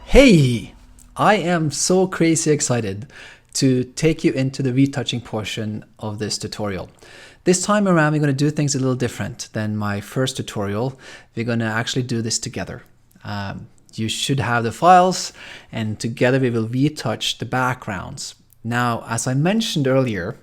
Hey, I am so crazy excited to take you into the retouching portion of this tutorial. This time around, we're going to do things a little different than my first tutorial. We're going to actually do this together. You should have the files, and together we will retouch the backgrounds. Now, as I mentioned earlier,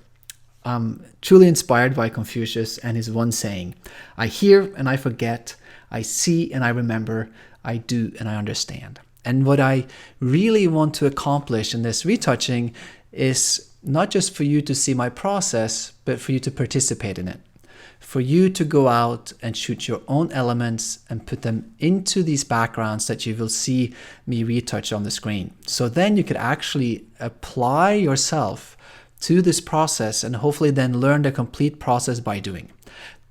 I'm truly inspired by Confucius and his one saying, I hear and I forget, I see and I remember, I do and I understand. And what I really want to accomplish in this retouching is not just for you to see my process, but for you to participate in it. For you to go out and shoot your own elements and put them into these backgrounds that you will see me retouch on the screen. So then you could actually apply yourself to this process and hopefully then learn the complete process by doing.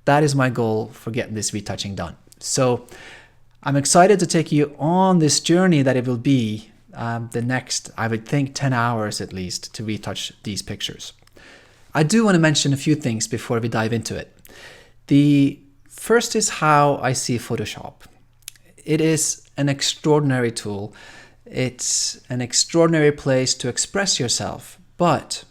That is my goal for getting this retouching done. So I'm excited to take you on this journey that it will be the next, I would think, 10 hours at least to retouch these pictures. I do want to mention a few things before we dive into it. The first is how I see Photoshop. It is an extraordinary tool. It's an extraordinary place to express yourself, but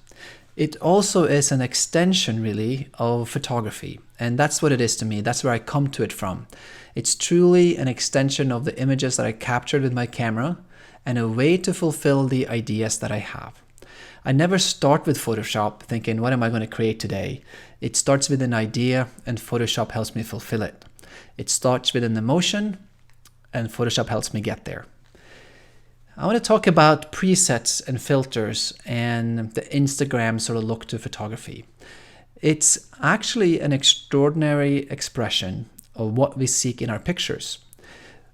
it also is an extension really of photography. And that's what it is to me. That's where I come to it from. It's truly an extension of the images that I captured with my camera and a way to fulfill the ideas that I have. I never start with Photoshop thinking, what am I going to create today? It starts with an idea and Photoshop helps me fulfill it. It starts with an emotion and Photoshop helps me get there. I want to talk about presets and filters and the Instagram sort of look to photography. It's actually an extraordinary expression of what we seek in our pictures.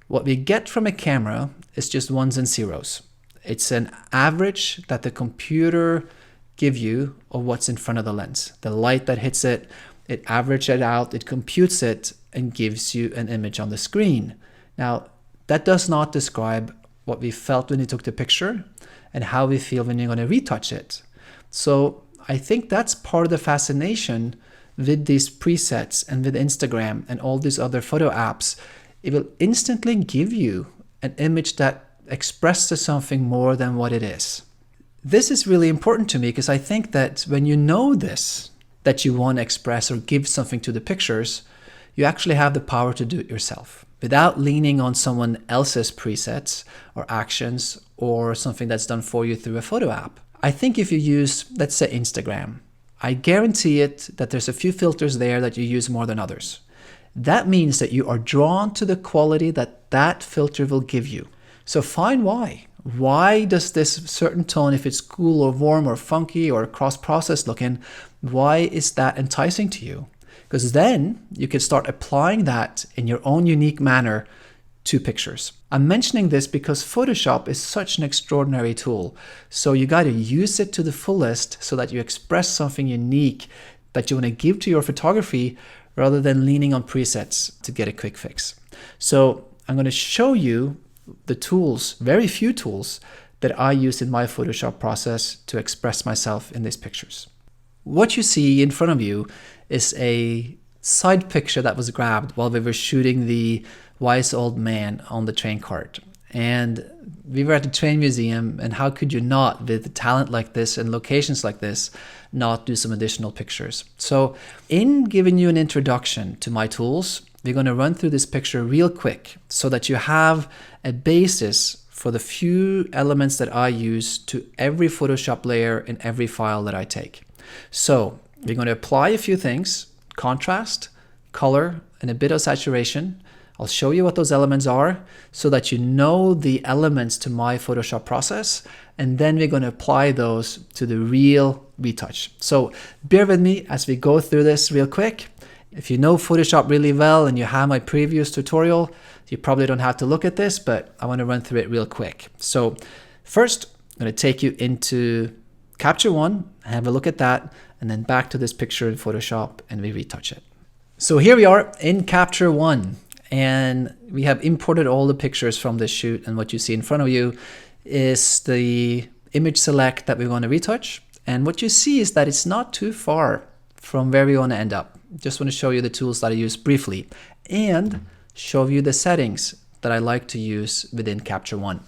What we get from a camera is just ones and zeros. It's an average that the computer gives you of what's in front of the lens. The light that hits it, it averages it out, it computes it, and gives you an image on the screen. Now, that does not describe what we felt when we took the picture and how we feel when you're going to retouch it. So I think that's part of the fascination with these presets and with Instagram and all these other photo apps. It will instantly give you an image that expresses something more than what it is. This is really important to me because I think that when you know this, that you want to express or give something to the pictures, you actually have the power to do it yourself without leaning on someone else's presets or actions or something that's done for you through a photo app. I think if you use, let's say, Instagram, I guarantee it that there's a few filters there that you use more than others. That means that you are drawn to the quality that that filter will give you. So find why. Why does this certain tone, if it's cool or warm or funky or cross-processed looking, why is that enticing to you? Because then you can start applying that in your own unique manner to pictures. I'm mentioning this because Photoshop is such an extraordinary tool. So you got to use it to the fullest so that you express something unique that you want to give to your photography rather than leaning on presets to get a quick fix. So I'm going to show you the tools, very few tools, that I use in my Photoshop process to express myself in these pictures. What you see in front of you is a side picture that was grabbed while we were shooting the wise old man on the train cart. And we were at the train museum, and how could you not, with talent like this and locations like this, not do some additional pictures? So in giving you an introduction to my tools, we're going to run through this picture real quick so that you have a basis for the few elements that I use to every Photoshop layer in every file that I take. So we're going to apply a few things: contrast, color, and a bit of saturation. I'll show you what those elements are so that you know the elements to my Photoshop process, and then we're going to apply those to the real retouch. So bear with me as we go through this real quick. If you know Photoshop really well and you have my previous tutorial, you probably don't have to look at this, but I want to run through it real quick. So first, I'm going to take you into Capture One, have a look at that, and then back to this picture in Photoshop and we retouch it. So here we are in Capture One, and we have imported all the pictures from this shoot, and what you see in front of you is the image select that we want to retouch. And what you see is that it's not too far from where we want to end up. Just want to show you the tools that I use briefly and show you the settings that I like to use within Capture One.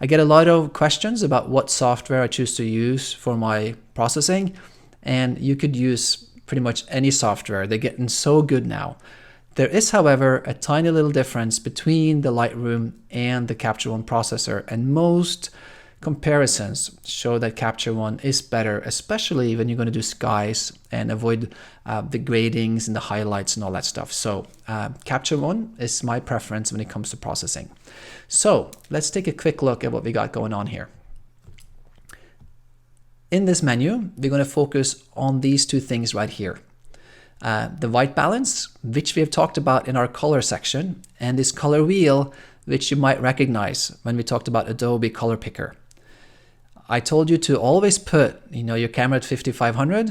I get a lot of questions about what software I choose to use for my processing, and you could use pretty much any software. They're getting so good now. There is, however, a tiny little difference between the Lightroom and the Capture One processor, and most comparisons show that Capture One is better, especially when you're going to do skies and avoid the gradings and the highlights and all that stuff. So Capture One is my preference when it comes to processing. So let's take a quick look at what we got going on here. In this menu, we're going to focus on these two things right here. The white balance, which we have talked about in our color section, and this color wheel, which you might recognize when we talked about Adobe Color Picker. I told you to always put, your camera at 5500.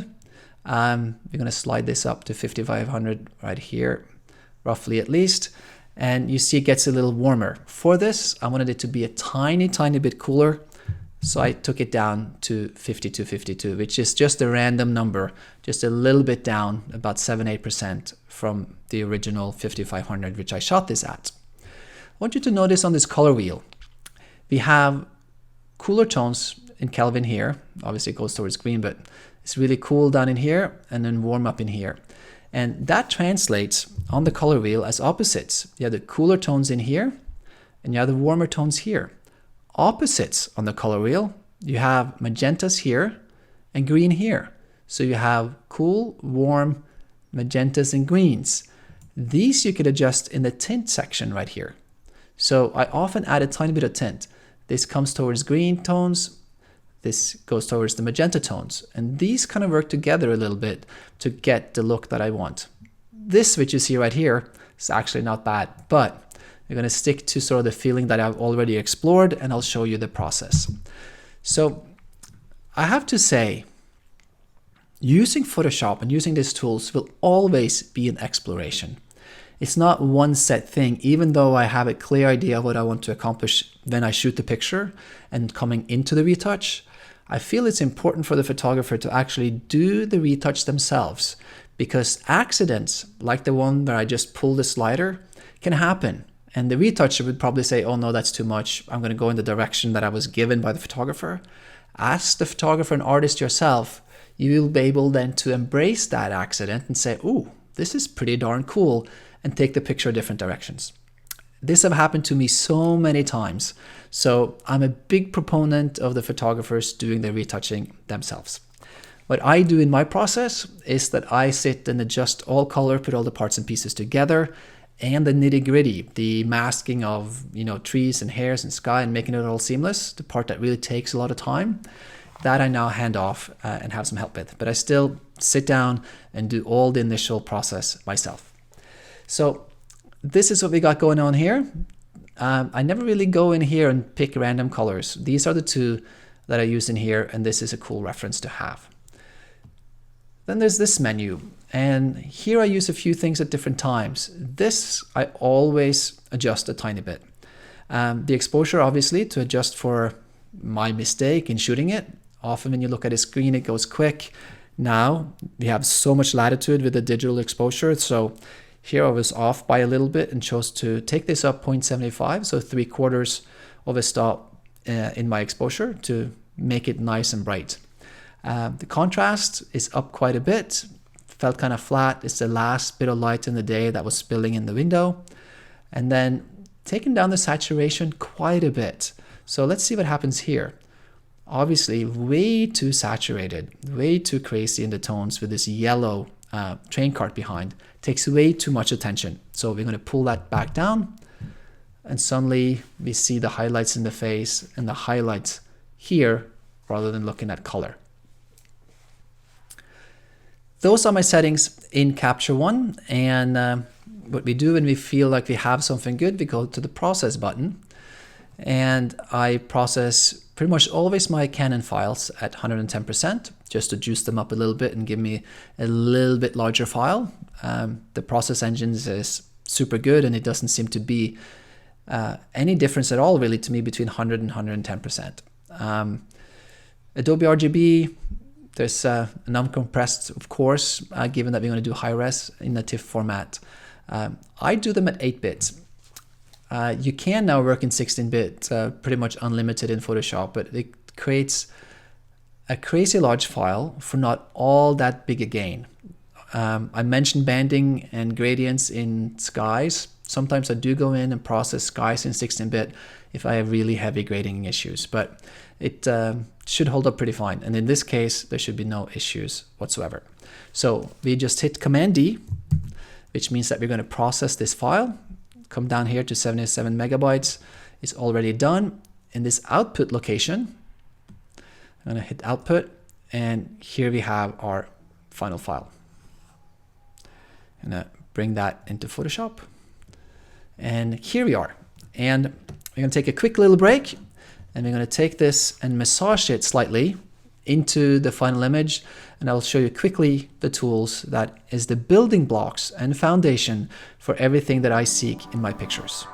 We're going to slide this up to 5500 right here, roughly at least. And you see it gets a little warmer. For this, I wanted it to be a tiny bit cooler. So I took it down to 5252, which is just a random number, just a little bit down, about 7-8% from the original 5500, which I shot this at. I want you to notice on this color wheel, we have cooler tones in Kelvin here. Obviously it goes towards green, but it's really cool down in here and then warm up in here. And that translates on the color wheel as opposites. You have the cooler tones in here and you have the warmer tones here. Opposites on the color wheel, you have magentas here and green here. So you have cool, warm, magentas and greens. These you could adjust in the tint section right here. So I often add a tiny bit of tint. This comes towards green tones, this goes towards the magenta tones, and these kind of work together a little bit to get the look that I want. This, which you see right here, is actually not bad, but we're going to stick to sort of the feeling that I've already explored, and I'll show you the process. So I have to say, using Photoshop and using these tools will always be an exploration. It's not one set thing, even though I have a clear idea of what I want to accomplish when I shoot the picture and coming into the retouch. I feel it's important for the photographer to actually do the retouch themselves, because accidents like the one where I just pulled the slider can happen. And the retoucher would probably say, oh no, that's too much. I'm going to go in the direction that I was given by the photographer. As the photographer and artist yourself, you will be able then to embrace that accident and say, ooh, this is pretty darn cool, and take the picture different directions. This have happened to me so many times. So I'm a big proponent of the photographers doing the retouching themselves. What I do in my process is that I sit and adjust all color, put all the parts and pieces together, and the nitty-gritty, the masking of trees and hairs and sky and making it all seamless, the part that really takes a lot of time, that I now hand off and have some help with. But I still sit down and do all the initial process myself. So this is what we got going on here. I never really go in here and pick random colors. These are the two that I use in here, and this is a cool reference to have. Then there's this menu, and here I use a few things at different times. This I always adjust a tiny bit. The exposure, obviously, to adjust for my mistake in shooting it. Often when you look at a screen, it goes quick. Now we have so much latitude with the digital exposure, so here I was off by a little bit and chose to take this up 0.75, so 3/4 of a stop in my exposure to make it nice and bright. The contrast is up quite a bit, felt kind of flat. It's the last bit of light in the day that was spilling in the window. And then taking down the saturation quite a bit. So let's see what happens here. Obviously way too saturated, way too crazy in the tones with this yellow train cart behind. Takes way too much attention. So we're going to pull that back down, and suddenly we see the highlights in the face and the highlights here rather than looking at color. Those are my settings in Capture One, and what we do when we feel like we have something good, we go to the process button, and I process pretty much always my Canon files at 110%, just to juice them up a little bit and give me a little bit larger file. The process engine is super good, and it doesn't seem to be any difference at all really to me between 100 and 110%. Adobe RGB, there's an uncompressed, of course, given that we're going to do high res in the TIFF format. I do them at 8 bits. You can now work in 16-bit pretty much unlimited in Photoshop, but it creates a crazy large file for not all that big a gain. I mentioned banding and gradients in skies. Sometimes I do go in and process skies in 16-bit if I have really heavy grading issues, but it should hold up pretty fine. And in this case, there should be no issues whatsoever. So we just hit Command D, which means that we're going to process this file. Come down here to 77 megabytes. It's already done. In this output location, I'm going to hit output, and here we have our final file. I'm going to bring that into Photoshop, and here we are. And we're going to take a quick little break, and we're going to take this and massage it slightly into the final image, and I'll show you quickly the tools that is the building blocks and foundation for everything that I seek in my pictures.